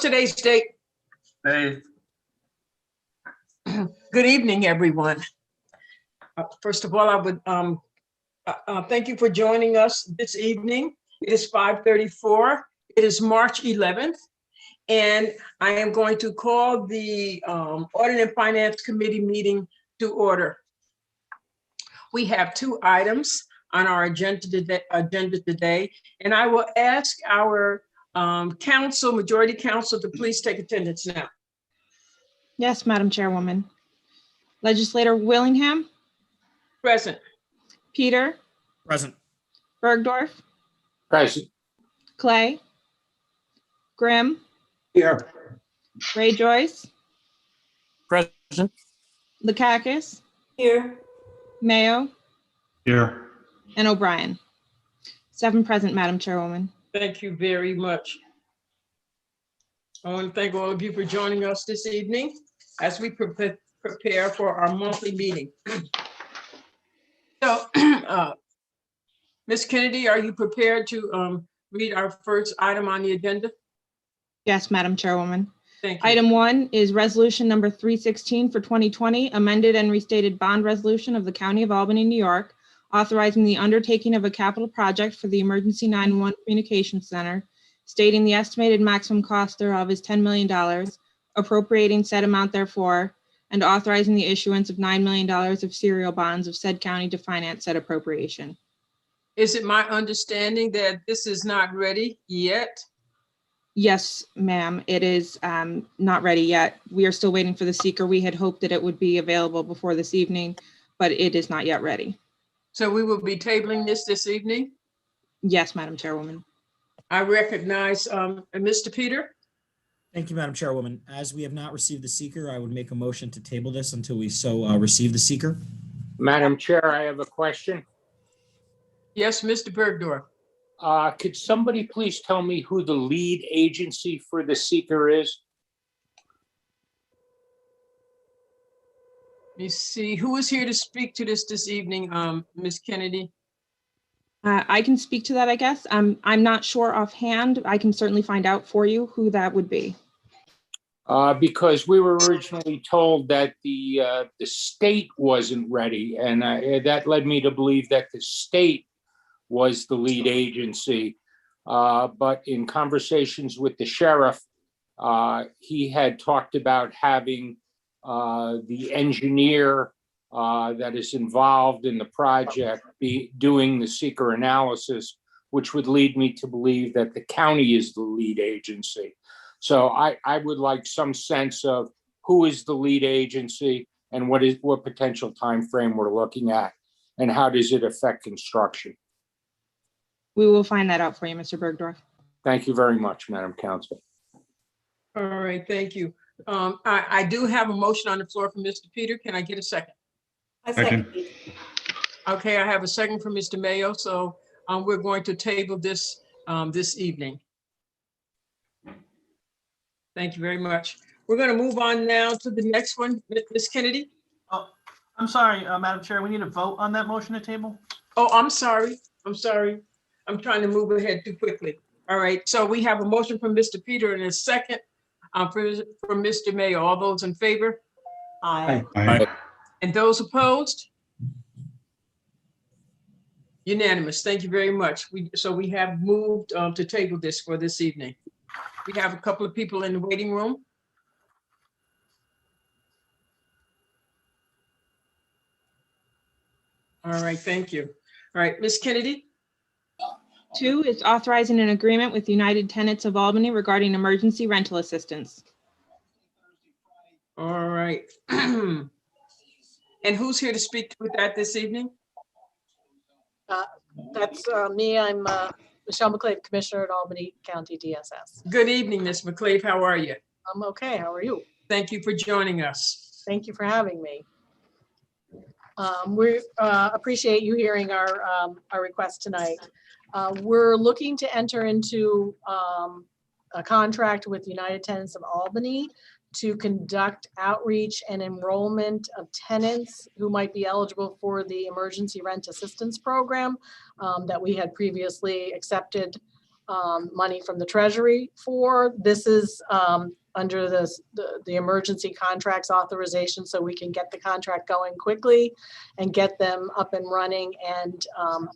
Today's date. Hey, Good evening, everyone. First of all, I would thank you for joining us this evening. It is 5:34. It is March 11th, and I am going to call the Audit and Finance Committee meeting to order. We have two items on our agenda today, and I will ask our majority council to please take attendance now. Yes, Madam Chairwoman. Legislator Willingham, Present. Peter, present. Bergdorf, Present. Clay, Grimm, Here. Ray Joyce, Present. Lakakis, Here. Mayo, Here. and O'Brien. 7 present, Madam Chairwoman. Thank you very much. I want to thank all of you for joining us this evening as we prepare for our monthly meeting. So, Ms. Kennedy, are you prepared to read our first item on the agenda? Yes, Madam Chairwoman. Thank you. Item 1 is resolution number 316 for 2020, amended and restated bond resolution of the County of Albany, New York, authorizing the undertaking of a capital project for the Emergency 911 Communications Center, stating the estimated maximum cost thereof is $10 million, appropriating said amount therefore, and authorizing the issuance of $9 million of serial bonds of said county to finance said appropriation. Is it my understanding that this is not ready yet? Yes, ma'am, it is not ready yet. We are still waiting for the seeker. We had hoped that it would be available before this evening, but it is not yet ready. So we will be tabling this evening? Yes, Madam Chairwoman. I recognize Mr. Peter. Thank you, Madam Chairwoman. As we have not received the seeker, I would make a motion to table this until we receive the seeker. Madam Chair, I have a question. Yes, Mr. Bergdorf. Could somebody please tell me who the lead agency for the seeker is? Let me see, who is here to speak to this evening, Ms. Kennedy? I can speak to that, I guess. I'm not sure offhand. I can certainly find out for you who that would be. Because we were originally told that the state wasn't ready, and that led me to believe that the state was the lead agency. But in conversations with the sheriff, he had talked about having the engineer that is involved in the project be doing the seeker analysis, which would lead me to believe that the county is the lead agency. So I would like some sense of who is the lead agency and what potential time frame we're looking at, and how does it affect construction? We will find that out for you, Mr. Bergdorf. Thank you very much, Madam Council. All right, thank you. I do have a motion on the floor from Mr. Peter. Can I get a second? I second. Okay, I have a second from Mr. Mayo, so we're going to table this this evening. Thank you very much. We're going to move on now to the next one. Ms. Kennedy? Oh, I'm sorry, Madam Chair, we need a vote on that motion to table? Oh, I'm sorry. I'm sorry. I'm trying to move ahead too quickly. All right, so we have a motion from Mr. Peter and a second from Mr. Mayo. All those in favor? Aye. Aye. And those opposed? Unanimous. Thank you very much. So we have moved to table this for this evening. We have a couple of people in the waiting room. All right, thank you. All right, Ms. Kennedy? 2 is authorizing an agreement with United Tenants of Albany regarding emergency rental assistance. All right. And who's here to speak with that this evening? That's me. I'm Michelle McClave, Commissioner at Albany County DSS. Good evening, Ms. McClave. How are you? I'm okay. How are you? Thank you for joining us. Thank you for having me. We appreciate you hearing our request tonight. We're looking to enter into a contract with United Tenants of Albany to conduct outreach and enrollment of tenants who might be eligible for the emergency rent assistance program that we had previously accepted money from the treasury for. This is under the emergency contracts authorization, so we can get the contract going quickly and get them up and running, and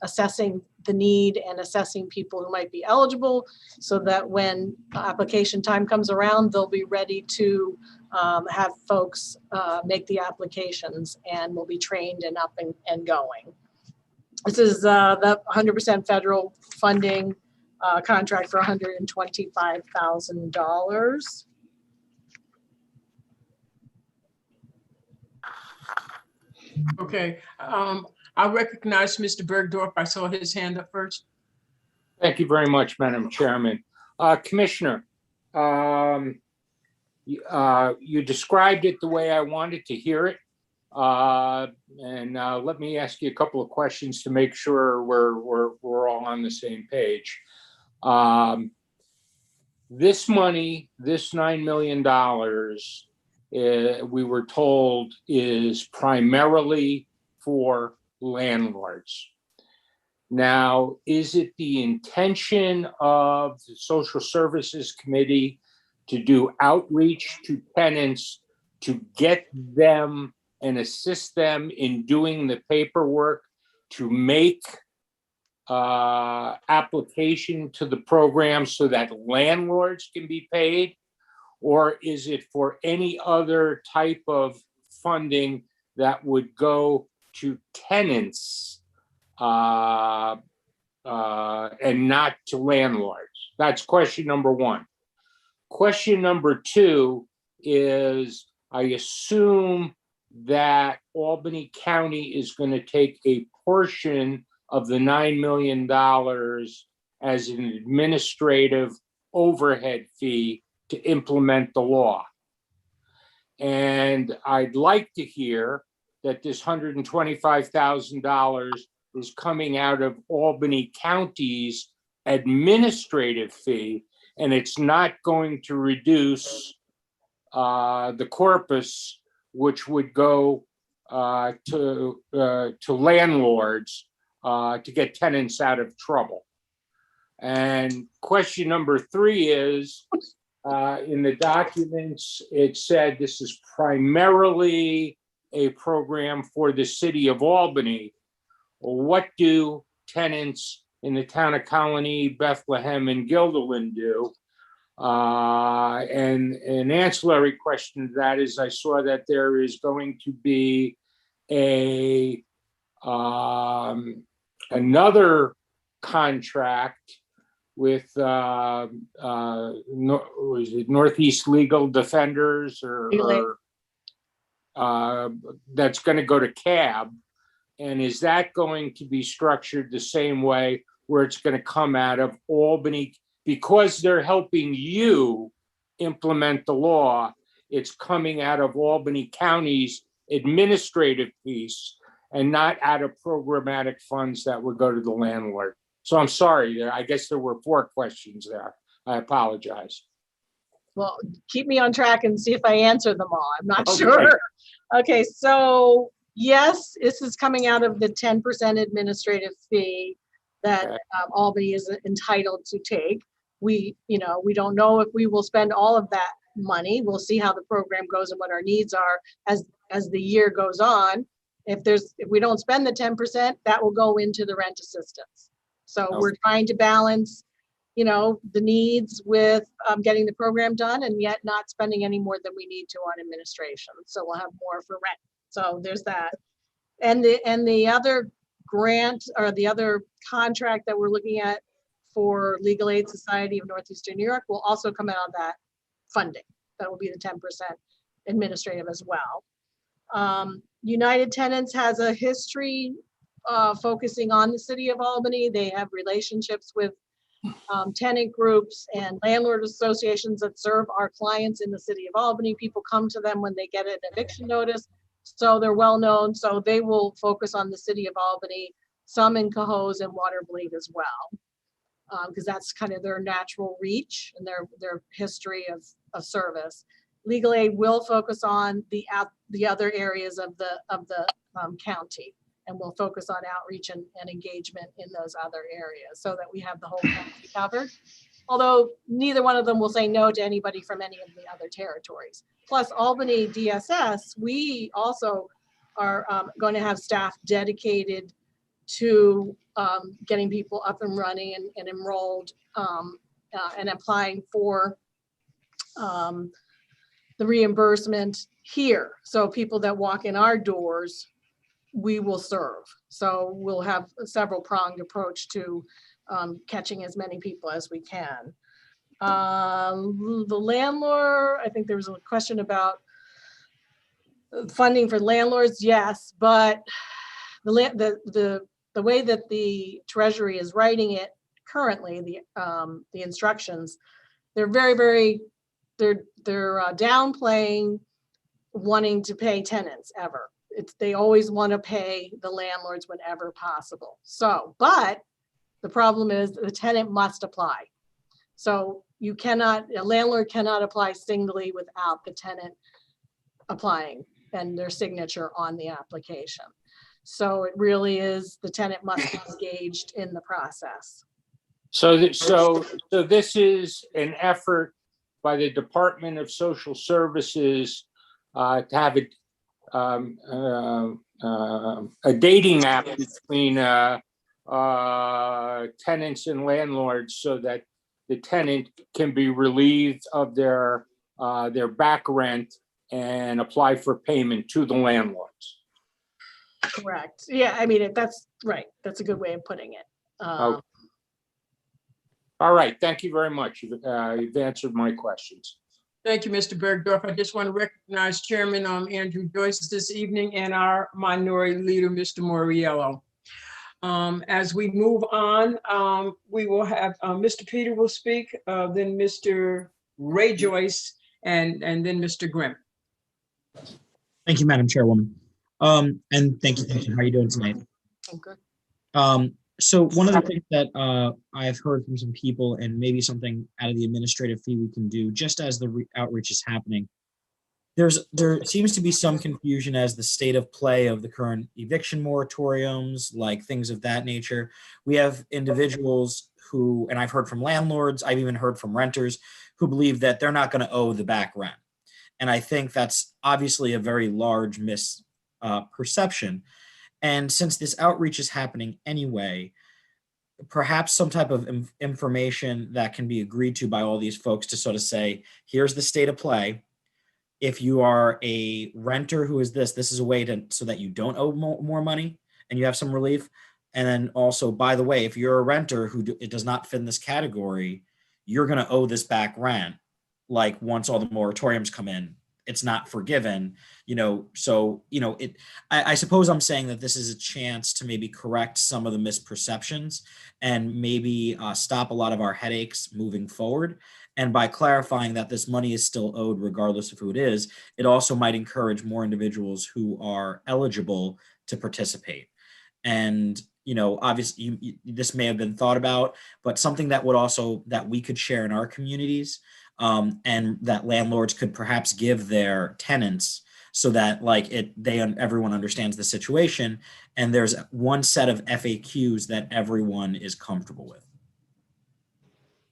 assessing the need and assessing people who might be eligible, so that when application time comes around, they'll be ready to have folks make the applications, and will be trained and up and going. This is the 100% federal funding contract for $125,000. Okay, I recognize Mr. Bergdorf. I saw his hand up first. Thank you very much, Madam Chairman. Commissioner, you described it the way I wanted to hear it. And let me ask you a couple of questions to make sure we're all on the same page. This money, this $9 million, we were told is primarily for landlords. Now, is it the intention of the Social Services Committee to do outreach to tenants to get them and assist them in doing the paperwork to make application to the program so that landlords can be paid? Or is it for any other type of funding that would go to tenants and not to landlords? That's question number one. Question number two is, I assume that Albany County is going to take a portion of the $9 million as an administrative overhead fee to implement the law. And I'd like to hear that this $125,000 is coming out of Albany County's administrative fee, and it's not going to reduce the corpus, which would go to landlords to get tenants out of trouble. And question number three is, in the documents, it said this is primarily a program for the city of Albany. Well, what do tenants in the town of Colony, Bethlehem, and Guilderland do? And an ancillary question to that is, I saw that there is going to be another contract with Northeast Legal Defenders or that's going to go to CAB. And is that going to be structured the same way, where it's going to come out of Albany? Because they're helping you implement the law, it's coming out of Albany County's administrative piece and not out of programmatic funds that would go to the landlord. So I'm sorry, I guess there were 4 questions there. I apologize. Well, keep me on track and see if I answer them all. I'm not Okay. sure. Okay, so yes, this is coming out of the 10% administrative fee that Okay. Albany is entitled to take. We don't know if we will spend all of that money. We'll see how the program goes and what our needs are as the year goes on. If we don't spend the 10%, that will go into the rent assistance. So Okay. we're trying to balance, the needs with getting the program done, and yet not spending any more than we need to on administration. So we'll have more for rent. So there's that. And the other grant, or the other contract that we're looking at for Legal Aid Society of Northeastern New York, will also come out of that funding. That will be the 10% administrative as well. United Tenants has a history focusing on the city of Albany. They have relationships with tenant groups and landlord associations that serve our clients in the city of Albany. People come to them when they get an eviction notice. So they're well known. So they will focus on the city of Albany, some in Cohoes and Watervliet as well, because that's kind of their natural reach and their history of service. Legal Aid will focus on the other areas of the county. and we'll focus on outreach and engagement in those other areas so that we have the whole country covered. Although neither one of them will say no to anybody from any of the other territories. Plus Albany DSS, we also are going to have staff dedicated to getting people up and running and enrolled and applying for the reimbursement here. So people that walk in our doors, we will serve. So we'll have a several pronged approach to catching as many people as we can. The landlord, I think there was a question about funding for landlords. Yes, but the way that the Treasury is writing it currently, the instructions, they're they're downplaying wanting to pay tenants ever. They always want to pay the landlords whenever possible. So, but the problem is the tenant must apply. So a landlord cannot apply singly without the tenant applying and their signature on the application. So it really is, the tenant must be engaged in the process. So this is an effort by the Department of Social Services to have a dating app between tenants and landlords so that the tenant can be relieved of their back rent and apply for payment to the landlords. Correct. Yeah, I mean, that's right. That's a good way of putting it. Okay. All right, thank you very much. You've answered my questions. Thank you, Mr. Bergdorf. I just want to recognize Chairman Andrew Joyce this evening and our minority leader, Mr. Moriello. As we move on, we will have Mr. Peter will speak, then Mr. Ray Joyce, and then Mr. Grimm. Thank you, Madam Chairwoman. And thank you. How are you doing tonight? Okay. So one of the things that I've heard from some people, and maybe something out of the administrative fee we can do, just as the outreach is happening, there seems to be some confusion as the state of play of the current eviction moratoriums, like things of that nature. We have individuals who, and I've heard from landlords, I've even heard from renters, who believe that they're not going to owe the back rent. And I think that's obviously a very large misperception. And since this outreach is happening anyway, perhaps some type of information that can be agreed to by all these folks to sort of say, here's the state of play. If you are a renter who is this is a way so that you don't owe more money and you have some relief. And then also, by the way, if you're a renter who it does not fit in this category, you're going to owe this back rent. Like once all the moratoriums come in, it's not forgiven, so, I suppose I'm saying that this is a chance to maybe correct some of the misperceptions and maybe stop a lot of our headaches moving forward. And by clarifying that this money is still owed regardless of who it is, it also might encourage more individuals who are eligible to participate. And, obviously this may have been thought about, but something that we could share in our communities, and that landlords could perhaps give their tenants so that everyone understands the situation and there's one set of FAQs that everyone is comfortable with.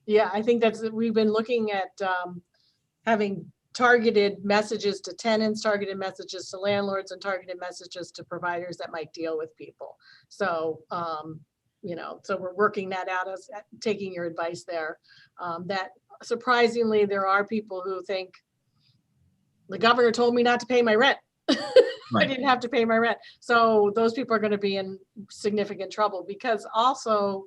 Yeah, I think we've been looking at having targeted messages to tenants, targeted messages to landlords, and targeted messages to providers that might deal with people. So, so we're working that out, as taking your advice there. That surprisingly, there are people who think the governor told me not to pay my rent. Right. I didn't have to pay my rent. So those people are going to be in significant trouble because also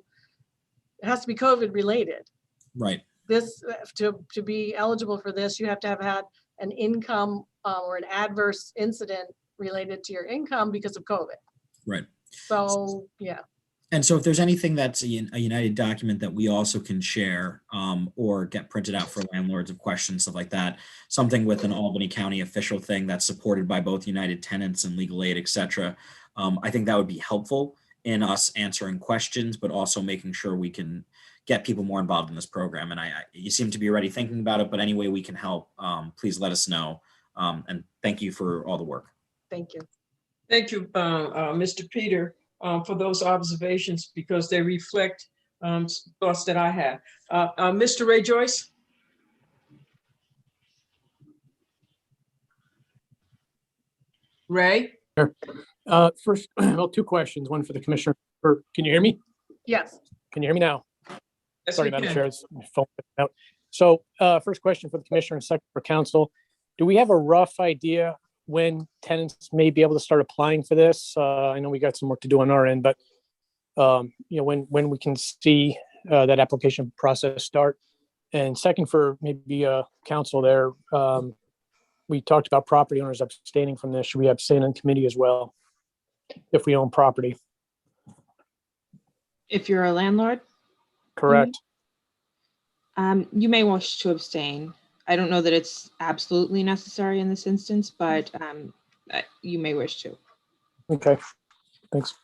it has to be COVID related. Right. This to be eligible for this, you have to have had an income or an adverse incident related to your income because of COVID. Right. So, yeah. And so if there's anything that's a United document that we also can share or get printed out for landlords of questions, stuff like that, something with an Albany County official thing that's supported by both United tenants and legal aid, et cetera, I think that would be helpful in us answering questions, but also making sure we can get people more involved in this program. And you seem to be already thinking about it, but any way we can help, please let us know. And thank you for all the work. Thank you. Thank you, Mr. Peter, for those observations because they reflect thoughts that I have. Mr. Ray Joyce? Ray? First, well, two questions, one for the commissioner. Can you hear me? Yes. Can you hear me now? Yes, Sorry, we Madam can. Chair, it's my phone out. So, first question for the commissioner and second for council. Do we have a rough idea when tenants may be able to start applying for this? I know we got some work to do on our end, but when we can see that application process start. And second for maybe council there, we talked about property owners abstaining from this. Should we abstain in committee as well if we own property? If you're a landlord, Correct. you may wish to abstain. I don't know that it's absolutely necessary in this instance, but you may wish to. Okay, thanks.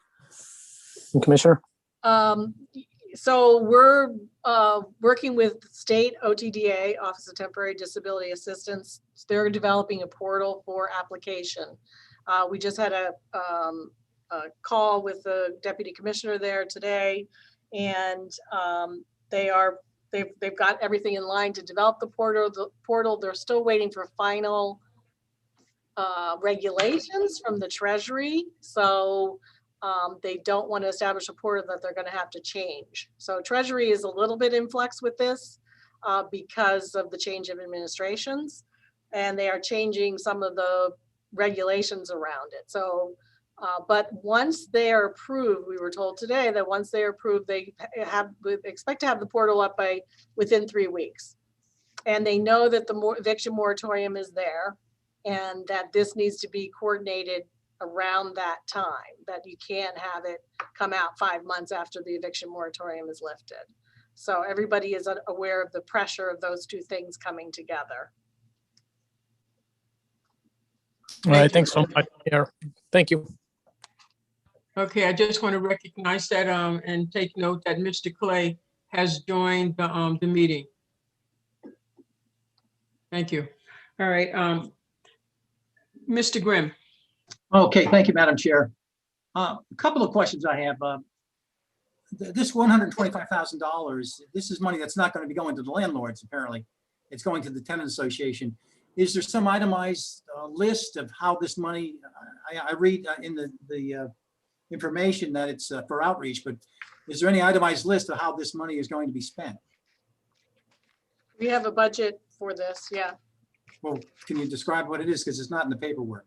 And Commissioner? So we're working with state OTDA, Office of Temporary Disability Assistance. They're developing a portal for application. We just had a call with the deputy commissioner there today, and they've got everything in line to develop the portal. They're still waiting for final regulations from the Treasury. So they don't want to establish a portal that they're going to have to change. So Treasury is a little bit in flux with this because of the change of administrations, and they are changing some of the regulations around it. So, but once they are approved, we were told today that once they are approved, they expect to have the portal up by within 3 weeks. And they know that the eviction moratorium is there and that this needs to be coordinated around that time, that you can't have it come out 5 months after the eviction moratorium is lifted. So everybody is aware of the pressure of those two things coming together. All right, thanks so much. Yeah, thank you. Okay, I just want to recognize that and take note that Mr. Clay has joined the meeting. Thank you. All right, Mr. Grimm. Okay, thank you, Madam Chair. A couple of questions I have. This $125,000, this is money that's not going to be going to the landlords, apparently. It's going to the tenant association. Is there some itemized list of how this money, I read in the information that it's for outreach, but is there any itemized list of how this money is going to be spent? We have a budget for this, yeah. Well, can you describe what it is? Because it's not in the paperwork.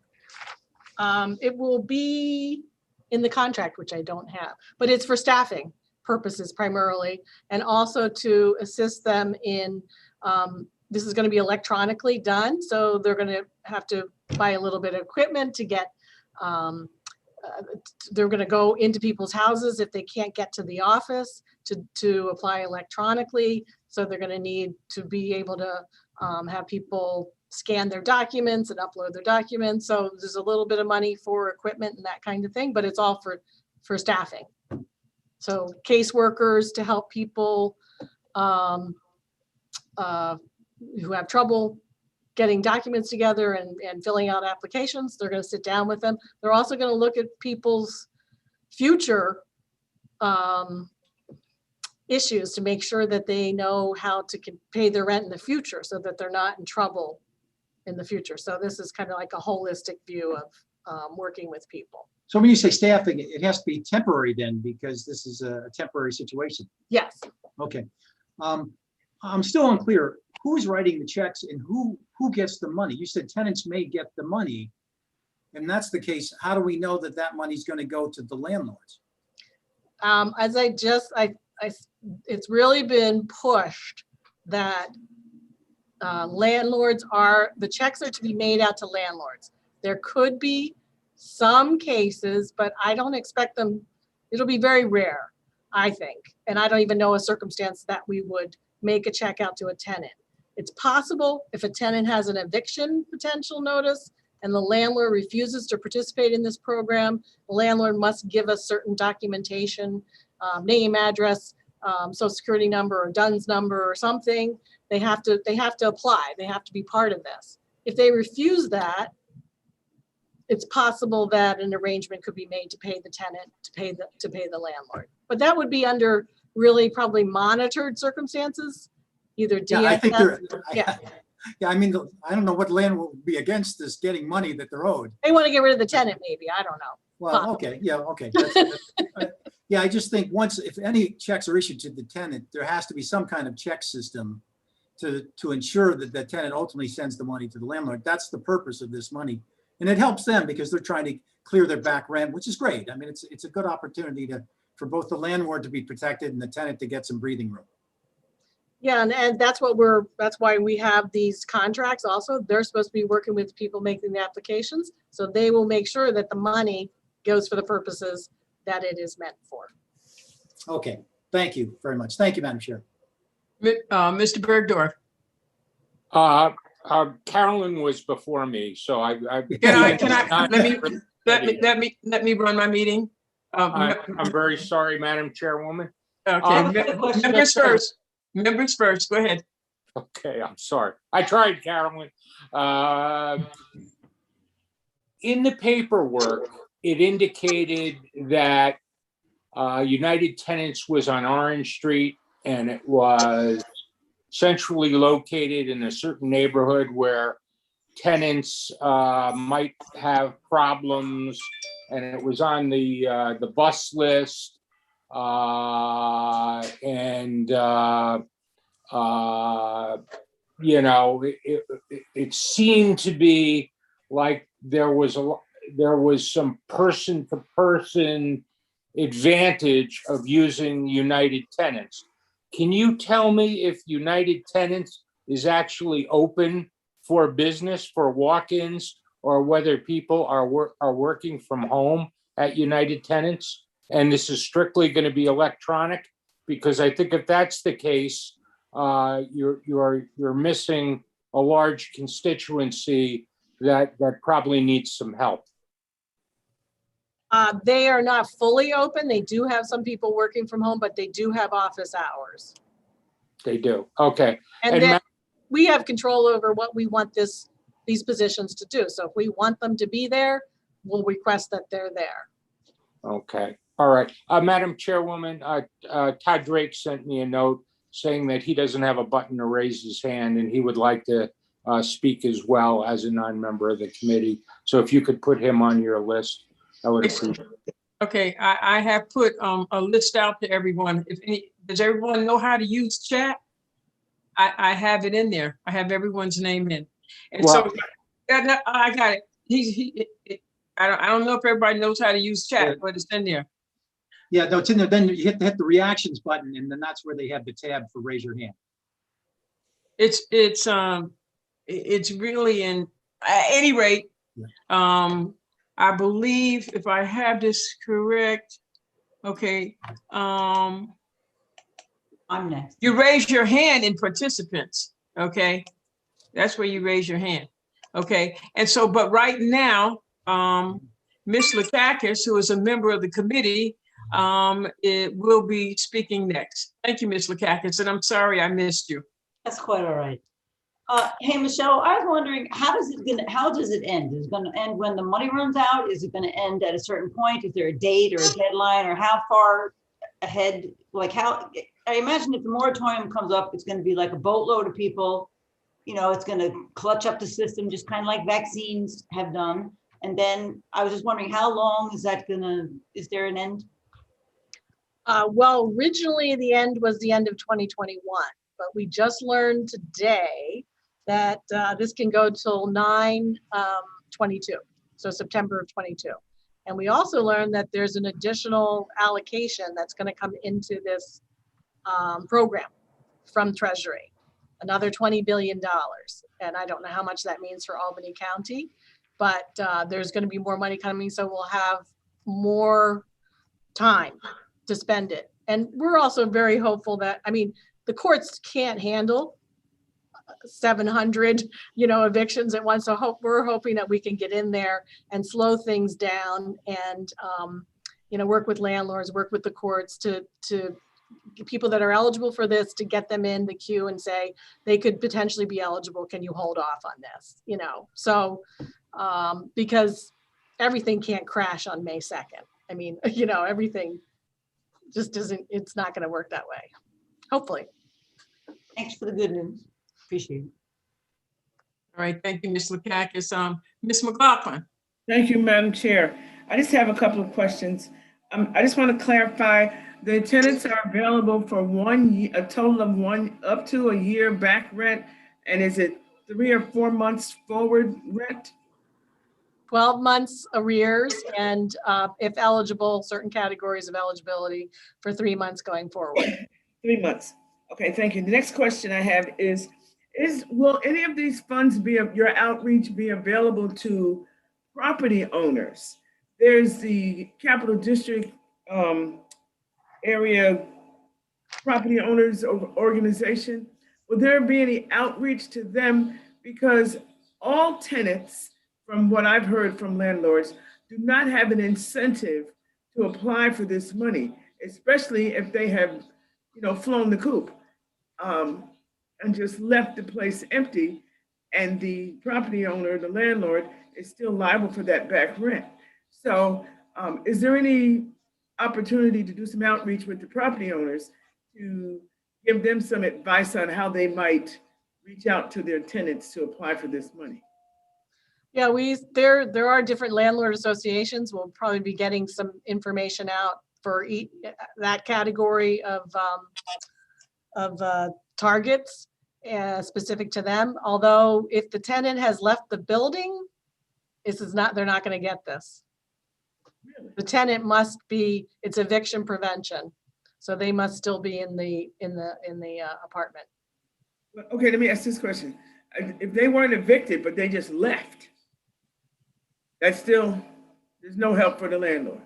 It will be in the contract, which I don't have, but it's for staffing purposes primarily, and also to assist them in, this is going to be electronically done. So they're going to have to buy a little bit of equipment to get, they're going to go into people's houses if they can't get to the office to apply electronically. So they're going to need to be able to have people scan their documents and upload their documents. So there's a little bit of money for equipment and that kind of thing, but it's all for staffing. So caseworkers to help people who have trouble getting documents together and filling out applications. They're going to sit down with them. They're also going to look at people's future issues to make sure that they know how to pay their rent in the future so that they're not in trouble in the future. So this is kind of like a holistic view of working with people. So when you say staffing, it has to be temporary then, because this is a temporary situation. Yes. Okay. I'm still unclear. Who's writing the checks and who gets the money? You said tenants may get the money. And that's the case. How do we know that that money is going to go to the landlords? As it's really been pushed that the checks are to be made out to landlords. There could be some cases, but I don't expect them, it'll be very rare, I think. And I don't even know a circumstance that we would make a check out to a tenant. It's possible if a tenant has an eviction potential notice and the landlord refuses to participate in this program, the landlord must give us certain documentation, name, address, social security number or DUNS number or something. They have to apply. They have to be part of this. If they refuse that, it's possible that an arrangement could be made to pay the tenant, to pay the landlord. But that would be under really probably monitored circumstances, either Yeah, I think they're, DSS. Yeah. yeah, I mean, I don't know what landlord would be against this getting money that they're owed. They want to get rid of the tenant, maybe, I don't know. Well, okay, yeah, okay. Yeah, I just think if any checks are issued to the tenant, there has to be some kind of check system to ensure that the tenant ultimately sends the money to the landlord. That's the purpose of this money. And it helps them because they're trying to clear their back rent, which is great. I mean, it's a good opportunity for both the landlord to be protected and the tenant to get some breathing room. Yeah, and that's why we have these contracts also. They're supposed to be working with people making the applications. So they will make sure that the money goes for the purposes that it is meant for. Okay, thank you very much. Thank you, Madam Chair. Mr. Bergdorf, Carolyn was before me, so I. let me run my meeting. I'm very sorry, Madam Chairwoman. Okay, members first, go ahead. Okay, I'm sorry. I tried, Carolyn. In the paperwork, it indicated that United Tenants was on Orange Street and it was centrally located in a certain neighborhood where tenants might have problems, and it was on the bus list. You know, it seemed to be like there was some person-to-person advantage of using United Tenants. Can you tell me if United Tenants is actually open for business, for walk-ins, or whether people are working from home at United Tenants? And this is strictly going to be electronic? Because I think if that's the case, you're missing a large constituency that probably needs some help. They are not fully open. They do have some people working from home, but they do have office hours. They do. Okay. And then we have control over what we want these positions to do. So if we want them to be there, we'll request that they're there. Okay. All right. Madam Chairwoman, Todd Drake sent me a note saying that he doesn't have a button to raise his hand and he would like to speak as well as a non-member of the committee. So if you could put him on your list, I would appreciate it. Okay, I have put a list out to everyone. Does everyone know how to use chat? I have it in there. I have everyone's name in. And Well, so I got it. I don't know if everybody knows how to use chat, but it's in there. Yeah, no, it's in there. Then you hit the reactions button, and then that's where they have the tab for raise your hand. It's really in, at any rate, I believe if I have this correct, okay. I'm next. You raise your hand in participants, okay? That's where you raise your hand, okay? And so, but right now, Ms. Lakakis, who is a member of the committee, it will be speaking next. Thank you, Ms. Lakakis, and I'm sorry I missed you. That's quite all right. Hey, Michelle, I was wondering, how does it end? Is it going to end when the money runs out? Is it going to end at a certain point? Is there a date or a deadline, or how far ahead? Like how, I imagine if the moratorium comes up, it's going to be like a boatload of people, you know, it's going to clutch up the system, just kind of like vaccines have done. And then I was just wondering, how long is that is there an end? Well, originally the end was the end of 2021, but we just learned today that this can go till 9/22, so September of 22. And we also learned that there's an additional allocation that's going to come into this program from Treasury, another $20 billion. And I don't know how much that means for Albany County, but there's going to be more money coming, so we'll have more time to spend it. And we're also very hopeful that, I mean, the courts can't handle 700, evictions at once. So we're hoping that we can get in there and slow things down and, work with landlords, work with the courts to people that are eligible for this, to get them in the queue and say they could potentially be eligible. Can you hold off on this? So because everything can't crash on May 2nd. I mean, you know, everything just isn't, it's not going to work that way. Hopefully. Thanks for the good news. Appreciate it. All right, thank you, Ms. Lakakis. Ms. McLaughlin. Thank you, Madam Chair. I just have a couple of questions. I just want to clarify, the tenants are available for 1 year, a total of one, up to a year back rent, and is it 3 or 4 months forward rent? 12 months arrears and if eligible, certain categories of eligibility for 3 months going forward. 3 months. Okay, thank you. The next question I have is will any of these funds your outreach be available to property owners? There's the Capital District area property owners organization. Will there be any outreach to them? Because all tenants, from what I've heard from landlords, do not have an incentive to apply for this money, especially if they have, you know, flown the coop and just left the place empty, and the property owner, the landlord, is still liable for that back rent. So is there any opportunity to do some outreach with the property owners to give them some advice on how they might reach out to their tenants to apply for this money? Yeah, there are different landlord associations. We'll probably be getting some information out for that category of targets specific to them. Although if the tenant has left the building, they're not going to get this. Really? The tenant must be, it's eviction prevention. So they must still be in the apartment. Okay, let me ask this question. If they weren't evicted, but they just left, that's still, there's no help for the landlord.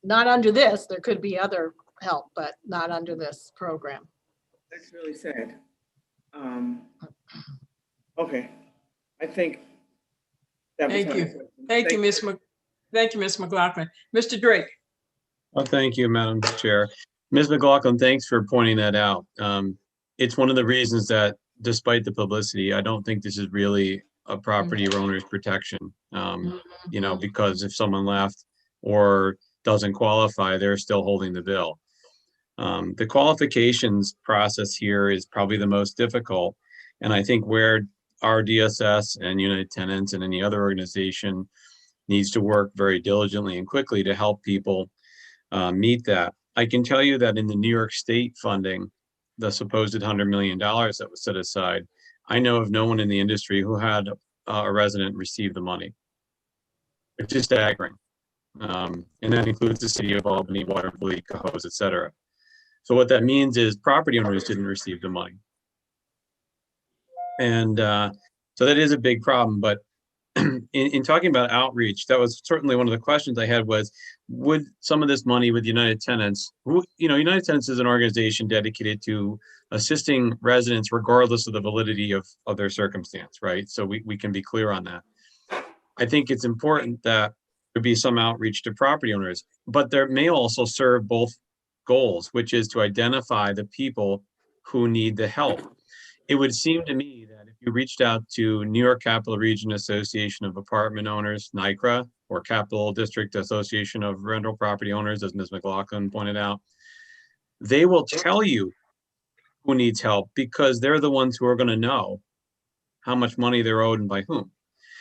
Not under this. There could be other help, but not under this program. That's really sad. Okay, I think that was Thank my you. question. Thank you, Ms. McLaughlin. Mr. Drake. Oh, thank you, Madam Chair. Ms. McLaughlin, thanks for pointing that out. It's one of the reasons that despite the publicity, I don't think this is really a property owner's protection. You know, because if someone left or doesn't qualify, they're still holding the bill. The qualifications process here is probably the most difficult. And I think where our DSS and United Tenants and any other organization needs to work very diligently and quickly to help people meet that. I can tell you that in the New York State funding, the supposed $100 million that was set aside, I know of no one in the industry who had a resident receive the money. It's just staggering. And that includes the city of Albany, Waterville, Cohoes, et cetera. So what that means is property owners didn't receive the money. And so that is a big problem. But in talking about outreach, that was certainly one of the questions I had was, would some of this money with United Tenants, who, you know, United Tenants is an organization dedicated to assisting residents regardless of the validity of their circumstance, right? So we can be clear on that. I think it's important that there be some outreach to property owners, but there may also serve both goals, which is to identify the people who need the help. It would seem to me that if you reached out to New York Capital Region Association of Apartment Owners, NYCRA, or Capital District Association of Rental Property Owners, as Ms. McLaughlin pointed out, they will tell you who needs help because they're the ones who are going to know how much money they're owed and by whom.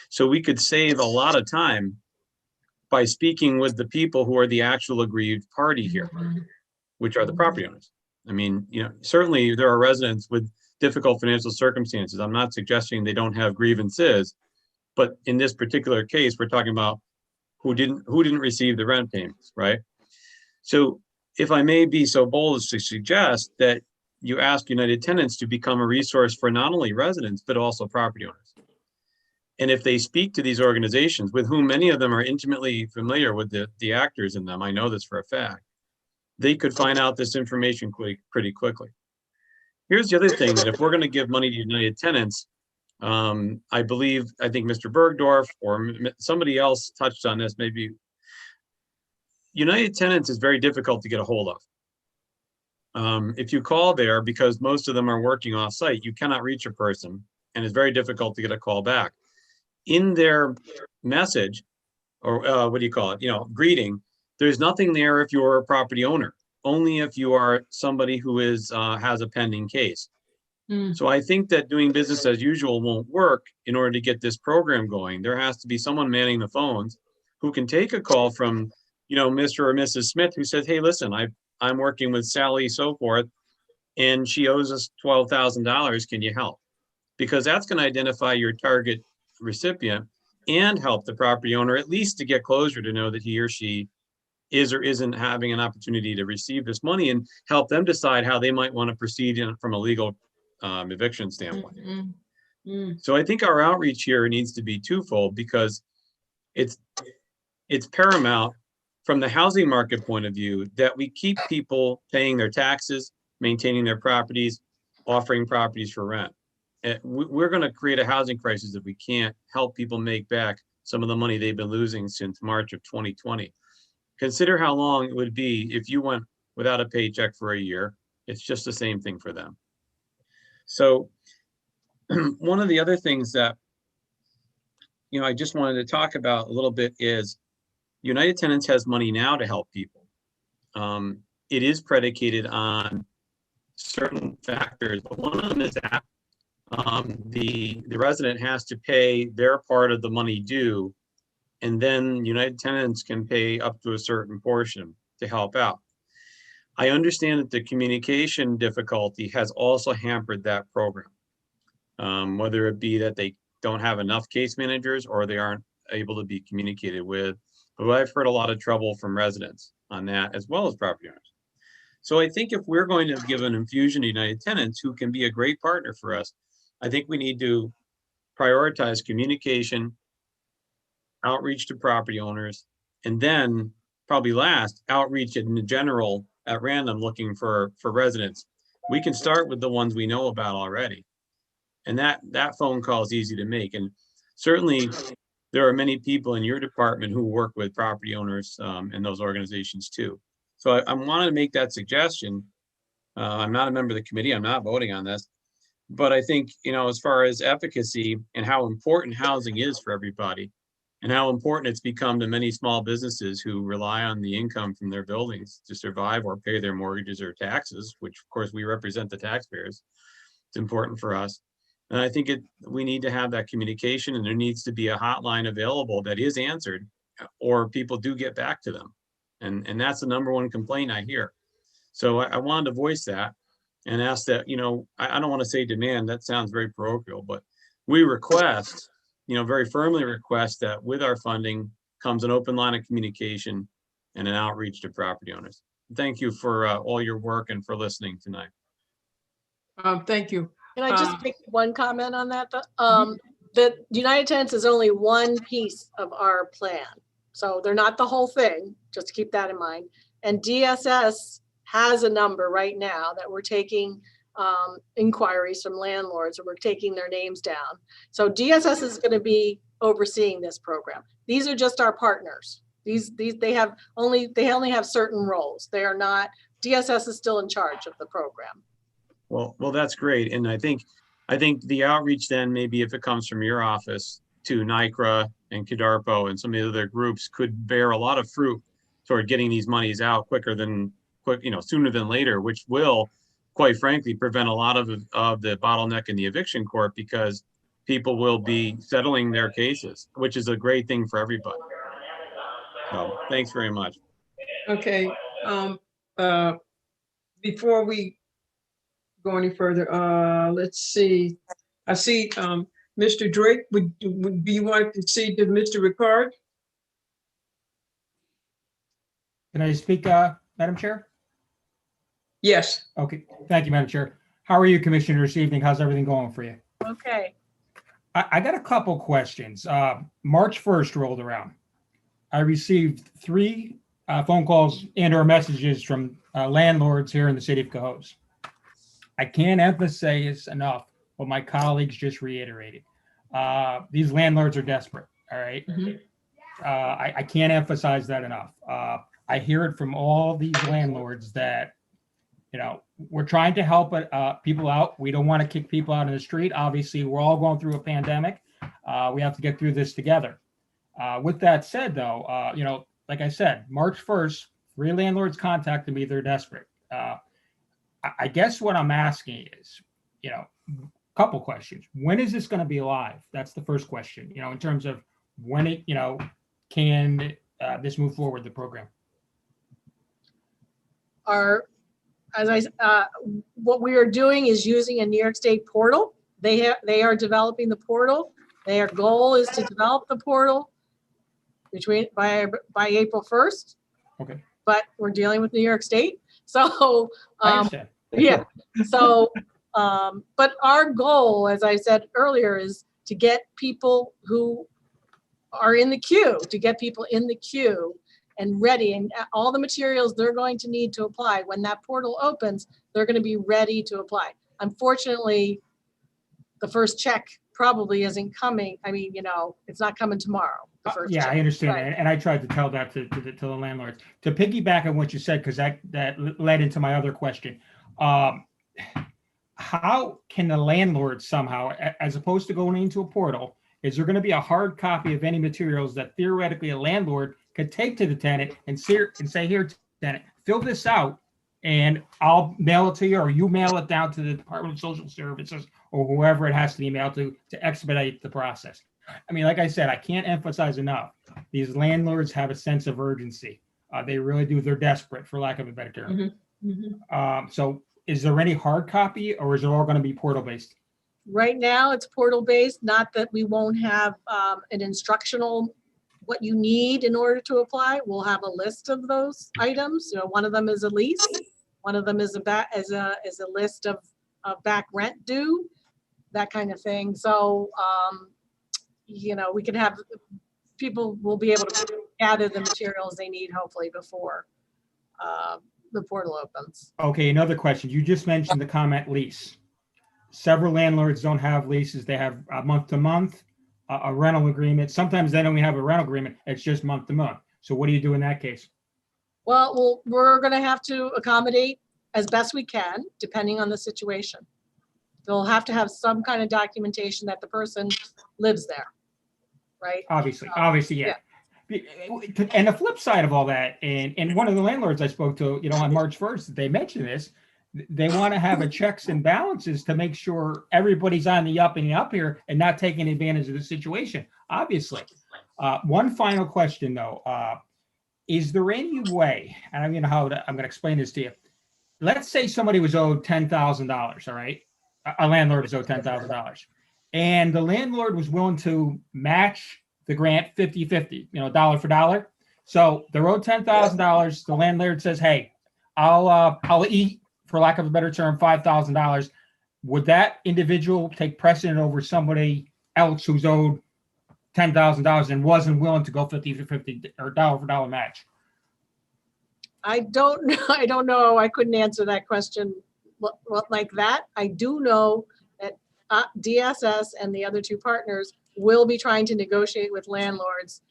So we could save a lot of time by speaking with the people who are the actual aggrieved party here, which are the property owners. I mean, you know, certainly there are residents with difficult financial circumstances. I'm not suggesting they don't have grievances, but in this particular case, we're talking about who didn't receive the rent payments, right? So if I may be so bold as to suggest that you ask United Tenants to become a resource for not only residents, but also property owners. And if they speak to these organizations, with whom many of them are intimately familiar with the actors in them, I know this for a fact, they could find out this information pretty quickly. Here's the other thing, that if we're going to give money to United Tenants, I think Mr. Bergdorf or somebody else touched on this, maybe. United Tenants is very difficult to get a hold of. If you call there, because most of them are working off site, you cannot reach a person and it's very difficult to get a call back. In their message, or what do you call it? Greeting. There's nothing there if you're a property owner, only if you are somebody who is, has a pending case. Mm. So I think that doing business as usual won't work in order to get this program going. There has to be someone manning the phones who can take a call from, Mr. or Mrs. Smith who says, hey, listen, I'm working with Sally, so forth, and she owes us $12,000. Can you help? Because that's going to identify your target recipient and help the property owner at least to get closure to know that he or she is or isn't having an opportunity to receive this money, and help them decide how they might want to proceed from a legal eviction standpoint. Mm, mm, So I think our outreach here needs to be twofold, because it's paramount from the housing market point of view that we keep people paying their taxes, maintaining their properties, offering properties for rent. We're going to create a housing crisis if we can't help people make back some of the money they've been losing since March of 2020. Consider how long it would be if you went without a paycheck for a year. It's just the same thing for them. So one of the other things that, I just wanted to talk about a little bit is United Tenants has money now to help people. It is predicated on certain factors, but one of them is that the resident has to pay their part of the money due, and then United Tenants can pay up to a certain portion to help out. I understand that the communication difficulty has also hampered that program, whether it be that they don't have enough case managers or they aren't able to be communicated with. But I've heard a lot of trouble from residents on that, as well as property owners. So I think if we're going to give an infusion to United Tenants, who can be a great partner for us, I think we need to prioritize communication, outreach to property owners, and then probably last, outreach in general at random, looking for residents. We can start with the ones we know about already. And that phone call is easy to make. And certainly there are many people in your department who work with property owners in those organizations too. So I wanted to make that suggestion. I'm not a member of the committee. I'm not voting on this. But I think, as far as efficacy and how important housing is for everybody, and how important it's become to many small businesses who rely on the income from their buildings to survive or pay their mortgages or taxes, which of course we represent the taxpayers. It's important for us. And I think we need to have that communication, and there needs to be a hotline available that is answered, or people do get back to them. And that's the number one complaint I hear. So I wanted to voice that and ask that, I don't want to say demand, that sounds very parochial, but we request, very firmly request that with our funding comes an open line of communication and an outreach to property owners. Thank you for all your work and for listening tonight. thank you. Can I just make one comment on that? That United Tenants is only one piece of our plan. So they're not the whole thing, just to keep that in mind. And DSS has a number right now that we're taking inquiries from landlords, and we're taking their names down. So DSS is going to be overseeing this program. These are just our partners. They only have certain roles. They are not, DSS is still in charge of the program. Well, that's great. And I think the outreach then, maybe if it comes from your office to NICRA and KDARPO and some of the other groups, could bear a lot of fruit toward getting these monies out sooner than later, which will, quite frankly, prevent a lot of the bottleneck in the eviction court, because people will be settling their cases, which is a great thing for everybody. So thanks very much. Okay. Before we go any further, let's see. I see Mr. Drake. Would you want to see to Mr. Ricard? Can I speak, Madam Chair? Yes. Okay, thank you, Madam Chair. How are you, Commissioner, this evening? How's everything going for you? Okay. I got a couple questions. March 1st rolled around. I received 3 phone calls and or messages from landlords here in the city of Cohoes. I can't emphasize enough what my colleagues just reiterated. These landlords are desperate, all right? I can't emphasize that enough. I hear it from all these landlords that, we're trying to help people out. We don't want to kick people out in the street. Obviously, we're all going through a pandemic. We have to get through this together. With that said, though, like I said, March 1st, 3 landlords contacted me. They're desperate. I guess what I'm asking is, a couple questions. When is this going to be live? That's the first question, in terms of when it, can this move forward, the program? What we are doing is using a New York State portal. They are developing the portal. Their goal is to develop the portal by April 1st. Okay. But we're dealing with New York State. So, I understand. yeah. So, but our goal, as I said earlier, is to get people who are in the queue, and ready, and all the materials they're going to need to apply. When that portal opens, they're going to be ready to apply. Unfortunately, the first check probably isn't coming. I mean, it's not coming tomorrow. The first Yeah, check. I understand. Right. And I tried to tell that to the landlords. To piggyback on what you said, because that led into my other question. How can the landlord somehow, as opposed to going into a portal, is there going to be a hard copy of any materials that theoretically a landlord could take to the tenant and say, here, tenant, fill this out and I'll mail it to you, or you mail it down to the Department of Social Services or whoever it has to be mailed to expedite the process? I mean, like I said, I can't emphasize enough. These landlords have a sense of urgency. They really do. They're desperate, for lack of a better term. So is there any hard copy, or is it all going to be portal based? Right now, it's portal based. Not that we won't have an instructional, what you need in order to apply. We'll have a list of those items. One of them is a lease. One of them is a list of back rent due, that kind of thing. So, we can have, people will be able to gather the materials they need, hopefully, before the portal opens. Okay, another question. You just mentioned the comment lease. Several landlords don't have leases. They have a month to month, a rental agreement. Sometimes they don't even have a rental agreement. It's just month to month. So what do you do in that case? Well, we're going to have to accommodate as best we can, depending on the situation. They'll have to have some kind of documentation that the person lives there, right? Obviously, yeah. And the flip side of all that, and one of the landlords I spoke to, on March 1st, they mentioned this. They want to have a checks and balances to make sure everybody's on the up and up here and not taking advantage of the situation, obviously. One final question, though. Is there any way, and I'm going to explain this to you. Let's say somebody was owed $10,000, all right? A landlord is owed $10,000. And the landlord was willing to match the grant 50-50, dollar for dollar. So they're owed $10,000. The landlord says, hey, I'll eat, for lack of a better term, $5,000. Would that individual take precedent over somebody else who's owed $10,000 and wasn't willing to go 50-50 or dollar for dollar match? I don't know. I couldn't answer that question like that. I do know that DSS and the other two partners will be trying to negotiate with landlords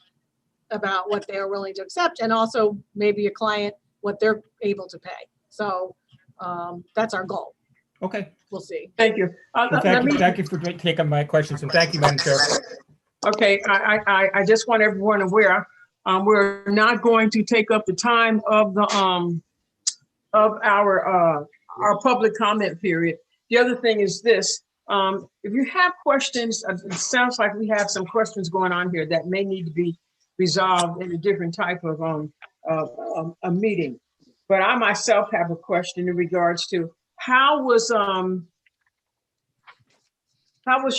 about what they are willing to accept, and also maybe a client what they're able to pay. So that's our goal. Okay. We'll see. Thank you. Well, thank you for taking my questions, and thank you, Madam Chair. Okay, I just want everyone aware, we're not going to take up the time of the of our public comment period. The other thing is this: if you have questions, it sounds like we have some questions going on here that may need to be resolved in a different type of a meeting. But I myself have a question in regards to how was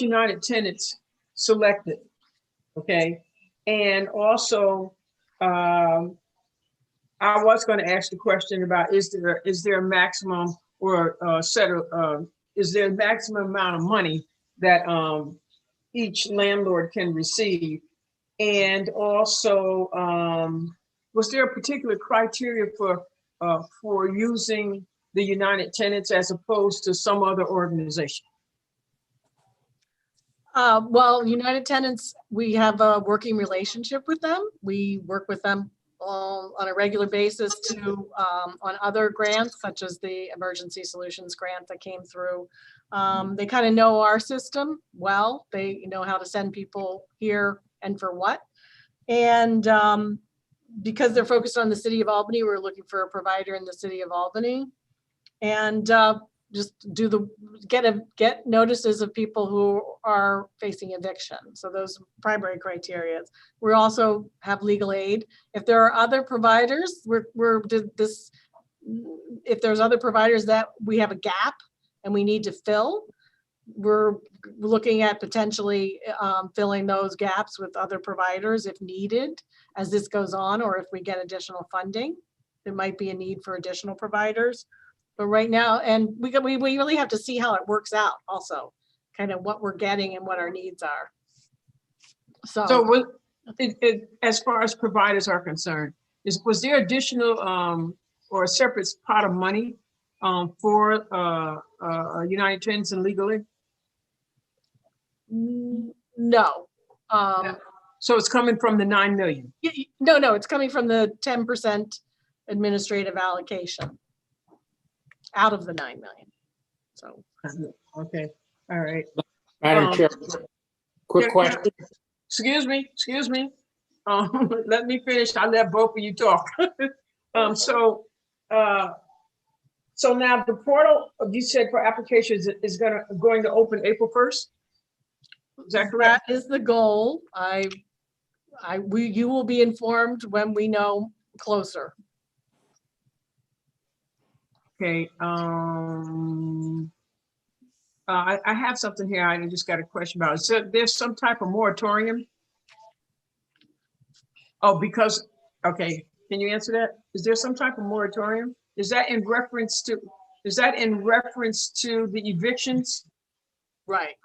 United Tenants selected? Okay, and also I was going to ask the question about is there a maximum or is there a maximum amount of money that each landlord can receive, and also was there a particular criteria for using the United Tenants as opposed to some other organization? Well, United Tenants, we have a working relationship with them. We work with them on a regular basis on other grants, such as the Emergency Solutions grant that came through. They kind of know our system well. They know how to send people here and for what. And because they're focused on the city of Albany, we're looking for a provider in the city of Albany. And just get notices of people who are facing eviction. So those primary criteria. We also have legal aid. If there are other providers, if there's other providers that we have a gap and we need to fill, we're looking at potentially filling those gaps with other providers if needed as this goes on, or if we get additional funding, there might be a need for additional providers. But right now, and we really have to see how it works out also, kind of what we're getting and what our needs are. So as far as providers are concerned, was there additional or a separate pot of money for United Tenants and Legal Aid? No. So it's coming from the 9 million? No, it's coming from the 10% administrative allocation out of the 9 million. So. Okay, all right. Madam Chair, quick question. Excuse me. Let me finish. I let both of you talk. So now the portal, you said for applications is going to open April 1st? Is that correct? That is the goal. You will be informed when we know closer. Okay. I have something here. I just got a question about it. So there's some type of moratorium? Oh, because, okay. Can you answer that? Is there some type of moratorium? Is that in reference to the evictions? Right.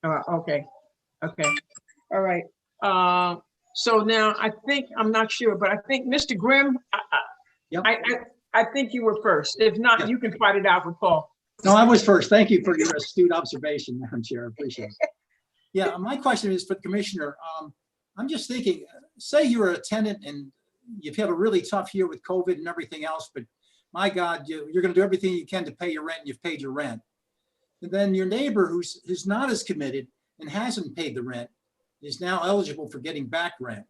Okay. All right. So now I'm not sure, but I think Mr. Grimm, Yep. I think you were first. If not, you can fight it out with Paul. No, I was first. Thank you for your astute observation, Madam Chair. I appreciate it. Yeah, my question is for the commissioner. I'm just thinking, say you're a tenant and you've had a really tough year with COVID and everything else, but my God, you're going to do everything you can to pay your rent and you've paid your rent. And then your neighbor who's not as committed and hasn't paid the rent is now eligible for getting back rent.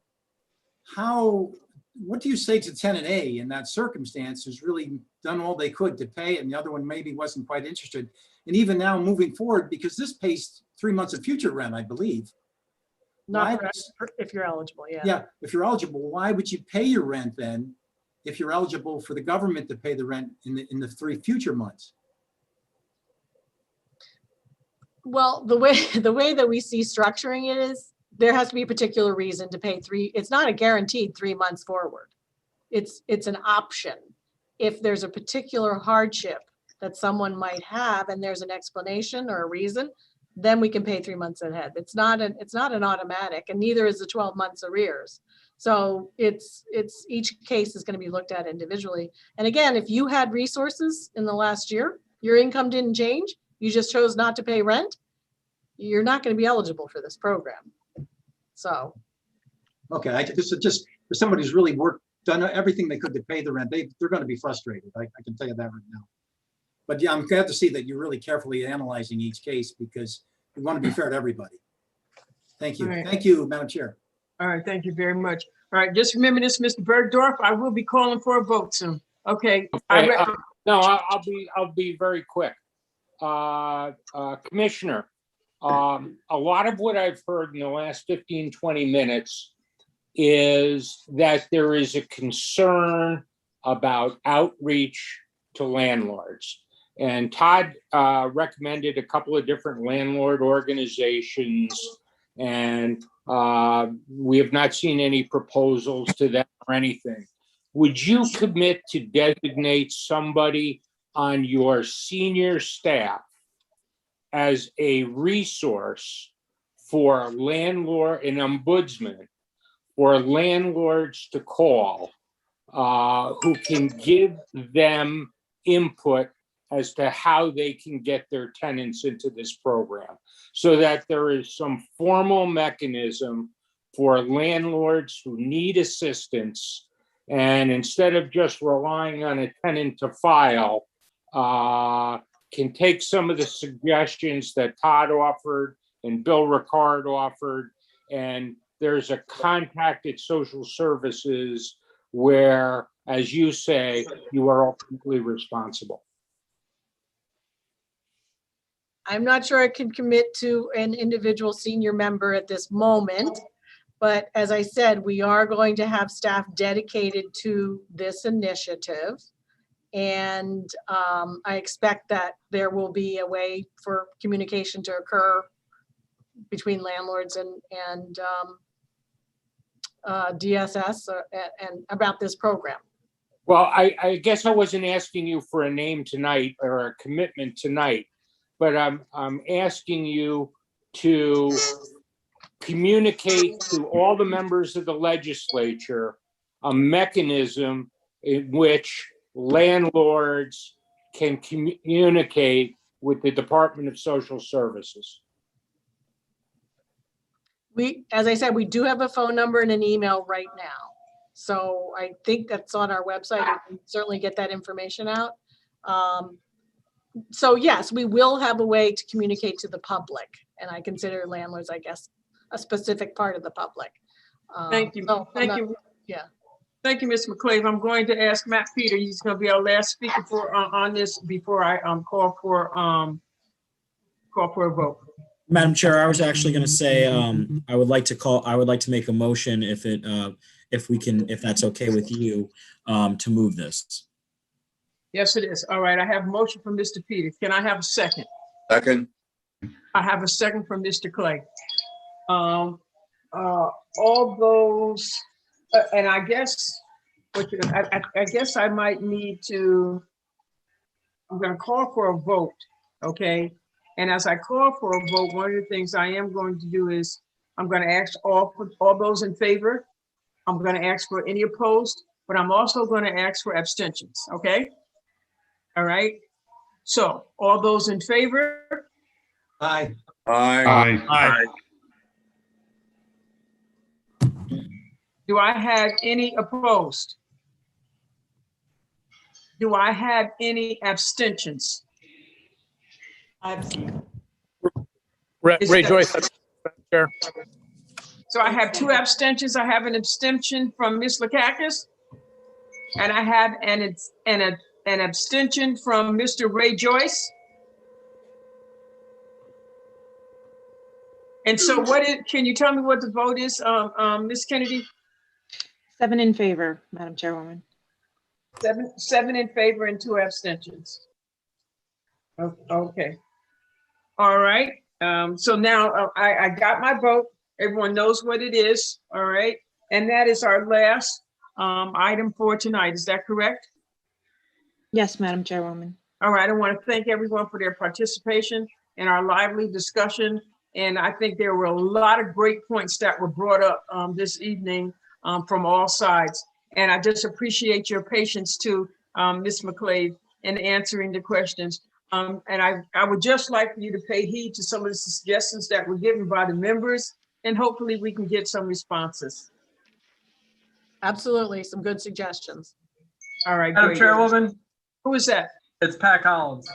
What do you say to tenant A in that circumstance who's really done all they could to pay and the other one maybe wasn't quite interested? And even now moving forward, because this pays 3 months of future rent, I believe. Not if you're eligible, yeah. Yeah, if you're eligible, why would you pay your rent then if you're eligible for the government to pay the rent in the 3 future months? Well, the way that we see structuring it is there has to be a particular reason to pay it's not a guaranteed 3 months forward. It's an option. If there's a particular hardship that someone might have and there's an explanation or a reason, then we can pay 3 months ahead. It's not an automatic, and neither is the 12 months arrears. So it's each case is going to be looked at individually. And again, if you had resources in the last year, your income didn't change, you just chose not to pay rent, you're not going to be eligible for this program. So. Okay, this is just for somebody who's really done everything they could to pay the rent. They're going to be frustrated. I can tell you that right now. But yeah, I'm glad to see that you're really carefully analyzing each case because we want to be fair to everybody. Thank you. All right. Thank you, Madam Chair. All right, thank you very much. All right, just remember this, Mr. Bergdorf, I will be calling for a vote soon. Okay. No, I'll be very quick. Commissioner, a lot of what I've heard in the last 15, 20 minutes is that there is a concern about outreach to landlords. And Todd recommended a couple of different landlord organizations, and we have not seen any proposals to them or anything. Would you commit to designate somebody on your senior staff as a resource for landlord and ombudsman for landlords to call who can give them input as to how they can get their tenants into this program, so that there is some formal mechanism for landlords who need assistance, and instead of just relying on a tenant to file, can take some of the suggestions that Todd offered and Bill Ricard offered and there's a contact at social services where, as you say, you are ultimately responsible. I'm not sure I can commit to an individual senior member at this moment. But as I said, we are going to have staff dedicated to this initiative. And I expect that there will be a way for communication to occur between landlords and DSS and about this program. Well, I guess I wasn't asking you for a name tonight or a commitment tonight, but I'm asking you to communicate to all the members of the legislature a mechanism in which landlords can communicate with the Department of Social Services. As I said, we do have a phone number and an email right now. So I think that's on our website. We can certainly get that information out. So yes, we will have a way to communicate to the public, and I consider landlords, I guess, a specific part of the public. Thank you. Thank you. Yeah. Thank you, Ms. McClave. I'm going to ask Matt Peter. He's going to be our last speaker for on this before I call for a vote. Madam Chair, I was actually going to say, I would like to make a motion if that's okay with you, to move this. Yes, it is. All right. I have a motion from Mr. Peter. Can I have a second? Second. I have a second from Mr. Clay. All those, and I guess, I guess I might need to, I'm going to call for a vote, okay? And as I call for a vote, one of the things I am going to do is I'm going to ask all those in favor. I'm going to ask for any opposed, but I'm also going to ask for abstentions, okay? All right. So all those in favor? Aye. Aye. Aye. Do I have any opposed? Do I have any abstentions? Ray Joyce, Chair. So I have 2 abstentions. I have an abstention from Ms. Lakakis, and I have an abstention from Mr. Ray Joyce. And so can you tell me what the vote is, Ms. Kennedy? 7 in favor, Madam Chairwoman. 7 in favor and 2 abstentions. Okay. All right. So now I got my vote. Everyone knows what it is. All right. And that is our last item for tonight. Is that correct? Yes, Madam Chairwoman. All right. I want to thank everyone for their participation in our lively discussion. And I think there were a lot of great points that were brought up this evening from all sides. And I just appreciate your patience too, Ms. McClave, in answering the questions. And I would just like for you to pay heed to some of the suggestions that were given by the members, and hopefully we can get some responses. Absolutely. Some good suggestions. All right. Madam great. Chairwoman, Who is that? it's Pat Collins.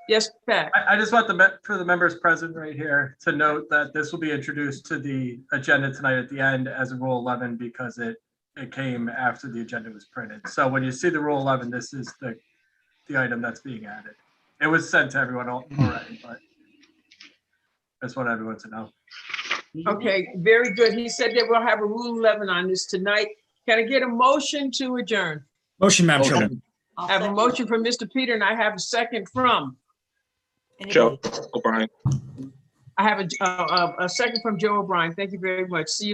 Yes, Pat. I just want for the members present right here to note that this will be introduced to the agenda tonight at the end as a Rule 11 because it came after the agenda was printed. So when you see the Rule 11, this is the item that's being added. It was sent to everyone already, but I just want everyone to know. Okay, very good. He said that we'll have a Rule 11 on this tonight. Can I get a motion to adjourn? Motion, Madam Chair. I have a motion from Mr. Peter and I have a second from? Joe O'Brien. I have a second from Joe O'Brien. Thank you very much. See you